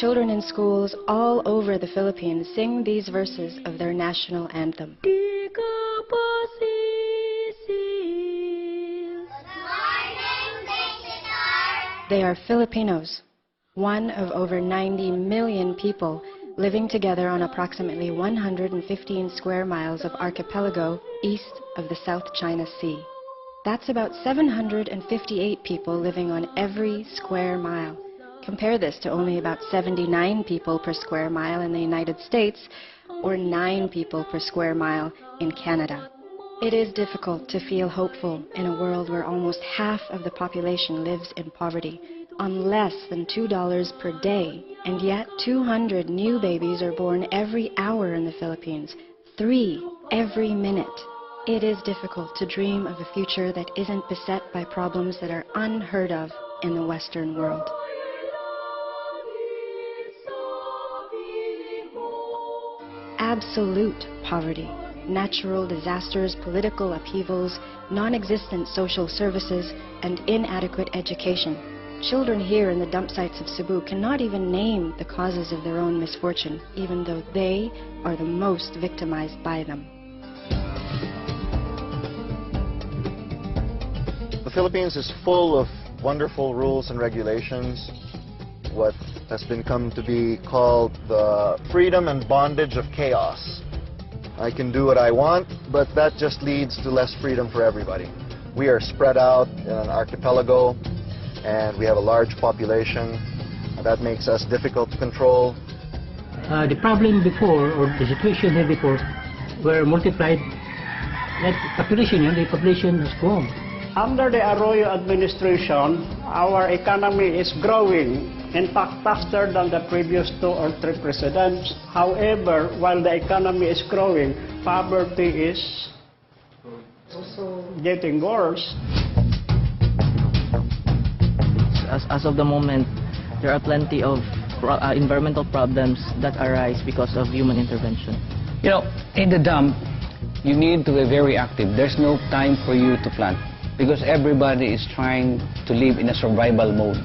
Children in schools all over the Philippines sing these verses of their national anthem. They are Filipinos, one of over 90 million people living together on approximately 115 square miles of archipelago east of the South China Sea. That's about 758 people living on every square mile. Compare this to only about 79 people per square mile in the United States, or 9 people per square mile in Canada. It is difficult to feel hopeful in a world where almost half of the population lives in poverty, on less than $2 per day, and yet 200 new babies are born every hour in the Philippines, 3 every minute. It is difficult to dream of a future that isn't beset by problems that are unheard of in the Western world. Absolute poverty, natural disasters, political upheavals, non-existent social services, and inadequate education. Children here in the dump sites of Cebu cannot even name the causes of their own misfortune, even though they are the most victimized by them. The Philippines is full of wonderful rules and regulations, what has been come to be called the freedom and bondage of chaos. I can do what I want, but that just leads to less freedom for everybody. We are spread out in an archipelago, and we have a large population. That makes us difficult to control. The problem before, or the situation here before, were multiplied. Like population, the population has grown. Under the Arroyo administration, our economy is growing, in fact faster than the previous 2 or 3 presidents. However, while the economy is growing, poverty is also getting worse. As of the moment, there are plenty of environmental problems that arise because of human intervention. You know, in the dump, you need to be very active. There's no time for you to plant because everybody is trying to live in a survival mode.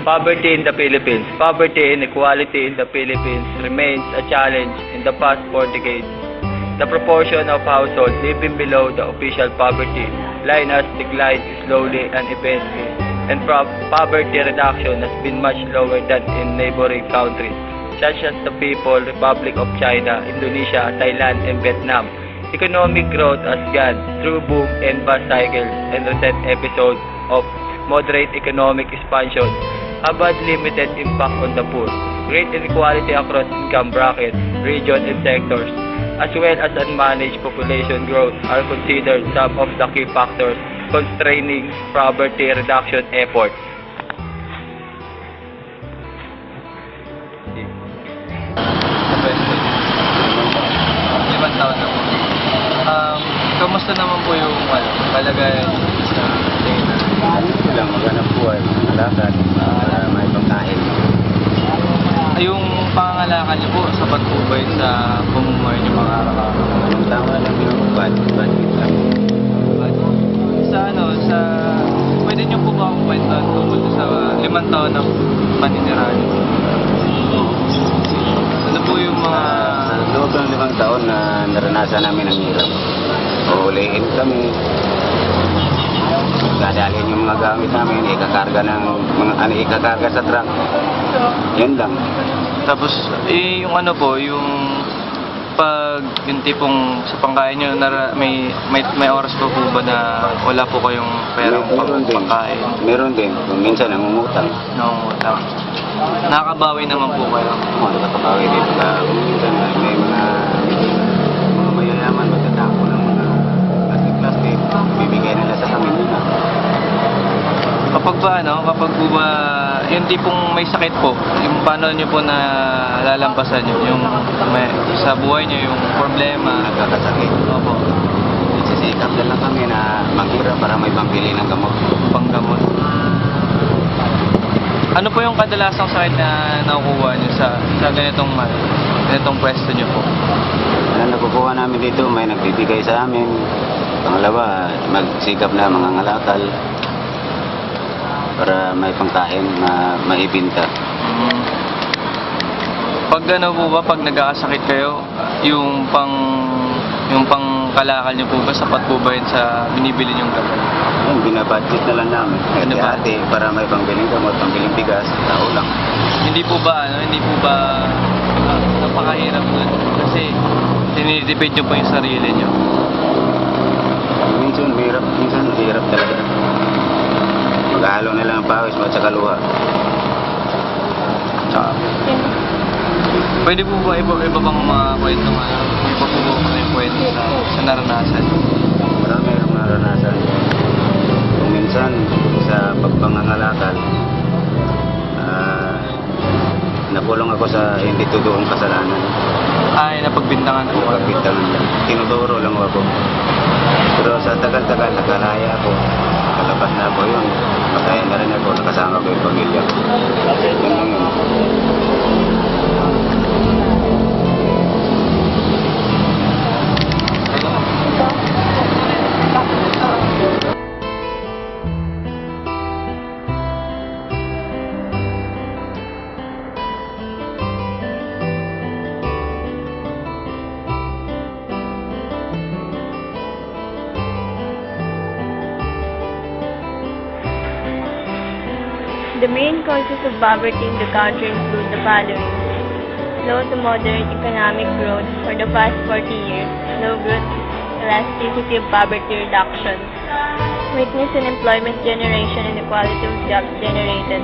Poverty in the Philippines. Poverty and inequality in the Philippines remains a challenge in the past 4 decades. The proportion of households living below the official poverty line has declined slowly and eventually, and poverty reduction has been much lower than in neighboring countries, such as the People's Republic of China, Indonesia, Thailand, and Vietnam. Economic growth has gone through boom and bust cycles, and recent episodes of moderate economic expansion have had limited impact on the poor. Great inequality across income brackets, regions, and sectors, as well as unmanaged population growth are considered some of the key factors constraining poverty reduction efforts. Limang taon na po. Kamusta naman po yung kalagayan sa China? Lang maghanap buhay, alakad, para may pagkain. Yung pangangalakan niyo po, sapat po ba yun sa pamumuhay niyo mga araw-araw? Tama lang yung budget lang. Sa pwede niyo po ba akong kwento tungkol sa 5 taon ng paninirahan? Ano po yung mga... Sa loob ng 5 taon na naranasan namin ang hirap. Uulihin kami. Dadalhin yung mga gamit namin, ikakarga sa truck. Yan lang. Tapos, yung ano po, yung pag yung tipong sa pangkain nyo, may oras pa po ba na wala po kayong perang pangkain? Meron din. Kung minsan nangungutang. Nakakabawi naman po kayo? Nakakabawi din. Minsan may mga ba, kapag po ba, yung tipong may sakit po, yung paano nyo po na lalampasan nyo, yung may, sa buhay nyo, yung problema. Nagkakasakit. Opo, Nagsisikap na lang kami na maghirap para may pambili ng gamot. panggamot. Ano po yung kadalasang sakit na nakukuha nyo sa ganitong pwesto nyo po? Ano nakukuha namin dito, may nagbibigay sa amin. Pangalawa, magsikap na mga ngalakal para may pangkain na maibinta. Pag ano po ba, pag nagkakasakit kayo, yung pangkalakal nyo po ba, sapat po ba yun sa binibili nyong gamot? Yung binabudget na lang namin. Ano ba? Ate, para may pangbiling gamot, pangbiling bigas, tao lang. Hindi po ba napakahirap nun? Kasi dinidepend nyo po yung sarili nyo. Minsan hirap talaga. Maghalo na lang ang pawis mo at saka luha. Tsaka, pwede po ba iba bang mga kwento iba po ba yung kwento sa naranasan? Marami akong naranasan. Kung minsan sa pagpangangalakal, nakulong ako sa hindi tuduong kasalanan. Ay, napagbintangan po. Pagbitangan lang. Tinuturo lang ako. Pero sa tagal-tagal, nakalaya ako. Kalabas na ako yun. Mataya na rin ako. Nakasama ko yung pamilya ko. Yun lang yun. The main causes of poverty in the country include the following: slow to moderate economic growth for the past 40 years, low growth elasticity of poverty reduction, weakness in employment generation and equality of jobs generated,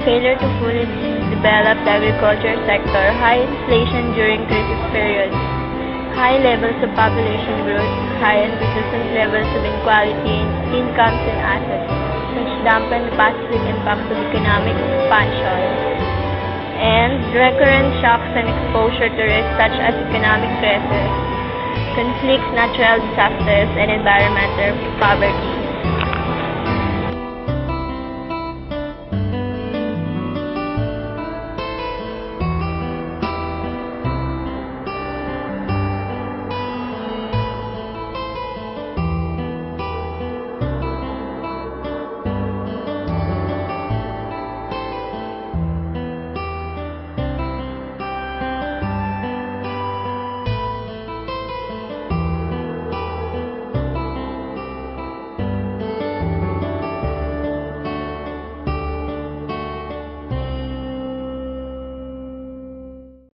failure to fully develop the agriculture sector, high inflation during crisis periods, high levels of population growth, high and persistent levels of inequality in incomes and assets, which dampen the positive impact of economic expansion, and recurrent shocks and exposure to risks such as economic crisis, conflicts, natural disasters, and environmental poverty.